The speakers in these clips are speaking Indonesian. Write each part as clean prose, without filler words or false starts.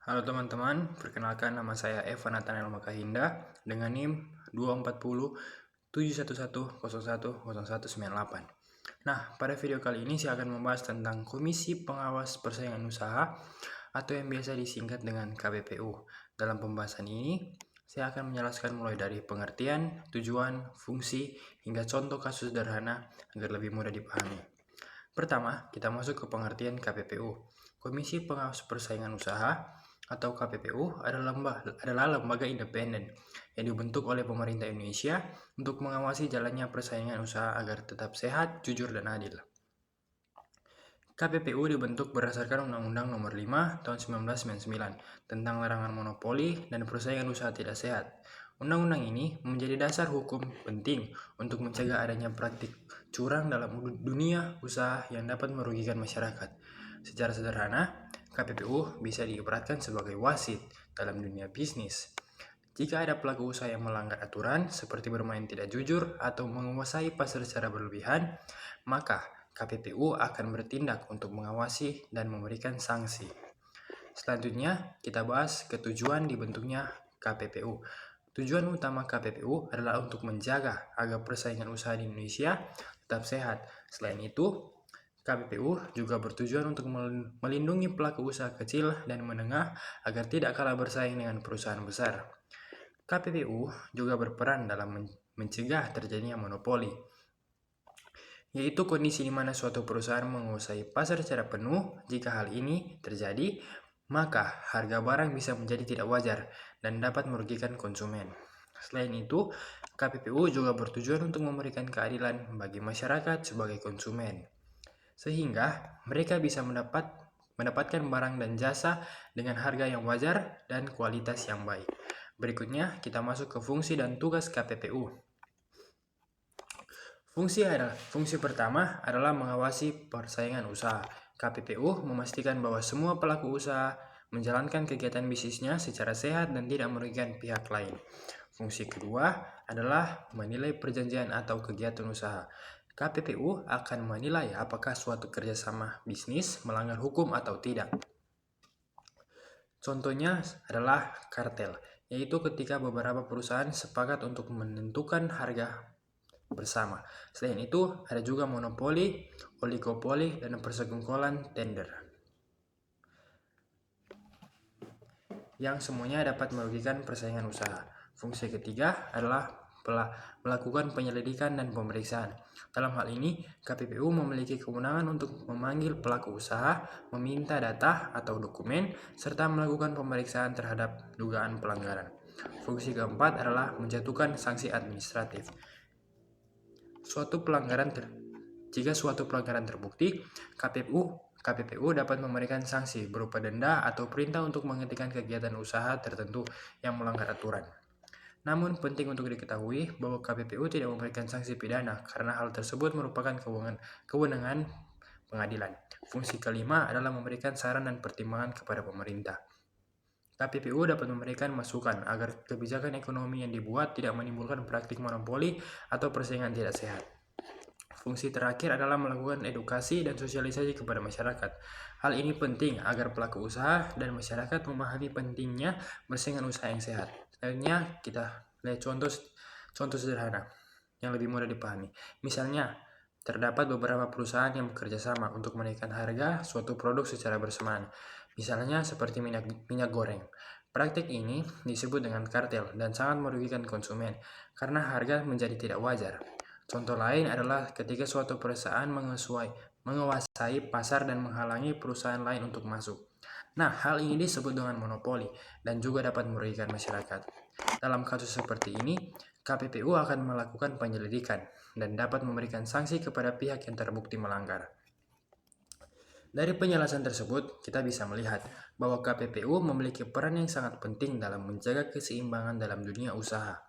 Halo teman-teman, perkenalkan nama saya Evan Nathanael Makahinda dengan NIM 240 711010198. Nah, pada video kali ini saya akan membahas tentang Komisi Pengawas Persaingan Usaha atau yang biasa disingkat dengan KPPU. Dalam pembahasan ini, saya akan menjelaskan mulai dari pengertian, tujuan, fungsi, hingga contoh kasus sederhana agar lebih mudah dipahami. Pertama, kita masuk ke pengertian KPPU. Komisi Pengawas Persaingan Usaha atau KPPU adalah lembaga independen yang dibentuk oleh pemerintah Indonesia untuk mengawasi jalannya persaingan usaha agar tetap sehat, jujur, dan adil. KPPU dibentuk berdasarkan Undang-Undang Nomor 5 Tahun 1999 tentang larangan monopoli dan persaingan usaha tidak sehat. Undang-undang ini menjadi dasar hukum penting untuk mencegah adanya praktik curang dalam dunia usaha yang dapat merugikan masyarakat. Secara sederhana, KPPU bisa diibaratkan sebagai wasit dalam dunia bisnis. Jika ada pelaku usaha yang melanggar aturan, seperti bermain tidak jujur atau menguasai pasar secara berlebihan, maka KPPU akan bertindak untuk mengawasi dan memberikan sanksi. Selanjutnya, kita bahas ketujuan dibentuknya KPPU. Tujuan utama KPPU adalah untuk menjaga agar persaingan usaha di Indonesia tetap sehat. Selain itu, KPPU juga bertujuan untuk melindungi pelaku usaha kecil dan menengah agar tidak kalah bersaing dengan perusahaan besar. KPPU juga berperan dalam mencegah terjadinya monopoli, yaitu kondisi di mana suatu perusahaan menguasai pasar secara penuh. Jika hal ini terjadi, maka harga barang bisa menjadi tidak wajar dan dapat merugikan konsumen. Selain itu, KPPU juga bertujuan untuk memberikan keadilan bagi masyarakat sebagai konsumen, sehingga mereka bisa mendapatkan barang dan jasa dengan harga yang wajar dan kualitas yang baik. Berikutnya, kita masuk ke fungsi dan tugas KPPU. Fungsi pertama adalah mengawasi persaingan usaha. KPPU memastikan bahwa semua pelaku usaha menjalankan kegiatan bisnisnya secara sehat dan tidak merugikan pihak lain. Fungsi kedua adalah menilai perjanjian atau kegiatan usaha. KPPU akan menilai apakah suatu kerjasama bisnis melanggar hukum atau tidak. Contohnya adalah kartel, yaitu ketika beberapa perusahaan sepakat untuk menentukan harga bersama. Selain itu, ada juga monopoli, oligopoli, dan persekongkolan tender, yang semuanya dapat merugikan persaingan usaha. Fungsi ketiga adalah melakukan penyelidikan dan pemeriksaan. Dalam hal ini, KPPU memiliki kewenangan untuk memanggil pelaku usaha, meminta data atau dokumen, serta melakukan pemeriksaan terhadap dugaan pelanggaran. Fungsi keempat adalah menjatuhkan sanksi administratif. Jika suatu pelanggaran terbukti, KPPU dapat memberikan sanksi berupa denda atau perintah untuk menghentikan kegiatan usaha tertentu yang melanggar aturan. Namun penting untuk diketahui bahwa KPPU tidak memberikan sanksi pidana karena hal tersebut merupakan kewenangan pengadilan. Fungsi kelima adalah memberikan saran dan pertimbangan kepada pemerintah. KPPU dapat memberikan masukan agar kebijakan ekonomi yang dibuat tidak menimbulkan praktik monopoli atau persaingan tidak sehat. Fungsi terakhir adalah melakukan edukasi dan sosialisasi kepada masyarakat. Hal ini penting agar pelaku usaha dan masyarakat memahami pentingnya persaingan usaha yang sehat. Selanjutnya kita lihat contoh sederhana yang lebih mudah dipahami. Misalnya, terdapat beberapa perusahaan yang bekerja sama untuk menaikkan harga suatu produk secara bersamaan. Misalnya seperti minyak goreng. Praktik ini disebut dengan kartel dan sangat merugikan konsumen karena harga menjadi tidak wajar. Contoh lain adalah ketika suatu perusahaan menguasai pasar dan menghalangi perusahaan lain untuk masuk. Nah, hal ini disebut dengan monopoli dan juga dapat merugikan masyarakat. Dalam kasus seperti ini, KPPU akan melakukan penyelidikan dan dapat memberikan sanksi kepada pihak yang terbukti melanggar. Dari penjelasan tersebut, kita bisa melihat bahwa KPPU memiliki peran yang sangat penting dalam menjaga keseimbangan dalam dunia usaha.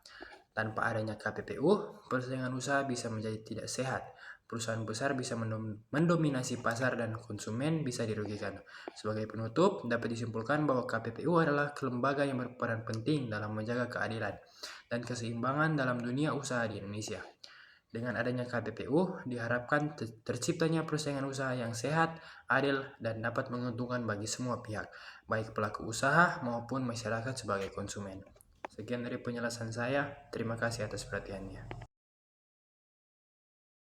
Tanpa adanya KPPU, persaingan usaha bisa menjadi tidak sehat. Perusahaan besar bisa mendominasi pasar dan konsumen bisa dirugikan. Sebagai penutup, dapat disimpulkan bahwa KPPU adalah lembaga yang berperan penting dalam menjaga keadilan dan keseimbangan dalam dunia usaha di Indonesia. Dengan adanya KPPU, diharapkan terciptanya persaingan usaha yang sehat, adil, dan dapat menguntungkan bagi semua pihak, baik pelaku usaha maupun masyarakat sebagai konsumen. Sekian dari penjelasan saya. Terima kasih atas perhatiannya.